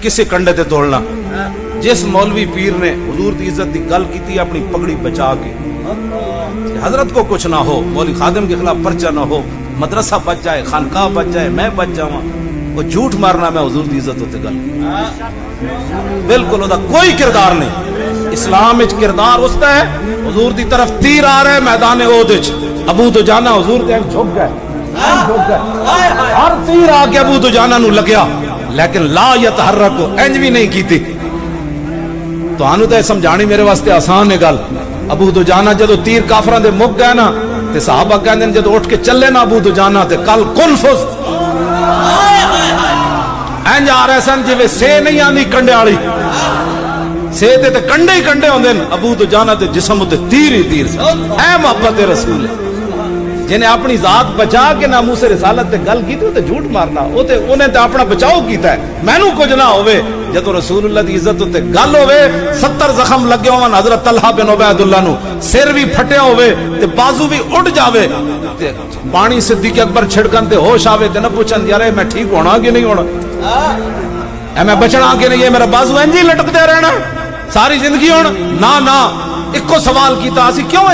کسے کنڈے تے توڑنا. جس مولوی پیر نے حضور دی عزت دی گل کیتی اپنی پگڑی بچا کے, حضرت کو کچھ نہ ہو, مولوی خادم کے خلاف پرچہ نہ ہو, مدرسہ بچ جائے, خانقاہ بچ جائے, میں بچ جاواں, وہ جھوٹ مارنا میں حضور دی عزت تے گل بالکل وہ کوئی کردار نہیں. اسلام وچ کردار اس دا ہے, حضور دی طرف تیر آ رہا ہے میدان احد وچ, ابو دجانہ حضور دے جھک گئے, ہر تیر آ کے ابو دجانہ نو لگیا, لیکن لا یتحرک انج بھی نہیں کیتی. تو آنو تے سمجھانی میرے واسطے آسان ہے گل. ابو دجانہ جدو تیر کافراں دے مک گئے نا تے صحابہ کہندے نے جدو اٹھ کے چلے نا ابو دجانہ تے کل کن فز انج آ رہے سن جویں سے نہیں آندی کنڈے والی, سے تے کنڈے ہی کنڈے ہوندے نے, ابو دجانہ تے جسم تے تیر ہی تیر سے. اے محبت رسول ہے, جنہیں اپنی ذات بچا کے ناموس رسالت تے گل کیتی تے جھوٹ مارنا, وہ تے انہیں تے اپنا بچاؤ کیتا ہے. مینوں کچھ نہ ہوے جدو رسول اللہ دی عزت تے گل ہوے, 70 زخم لگے ہون حضرت طلحہ بن عبید اللہ نو, سر بھی پھٹیا ہوے تے بازو بھی اڑ جاوے تے پانی صدیق اکبر چھڑکن تے ہوش آوے تے نہ پوچھن یار میں ٹھیک ہونا کہ نہیں ہونا, اے میں بچنا کہ نہیں, یہ میرا بازو انج ہی لٹکتے رہنا ساری زندگی. ہون نہ ایک کو سوال کیتا اسی کیوں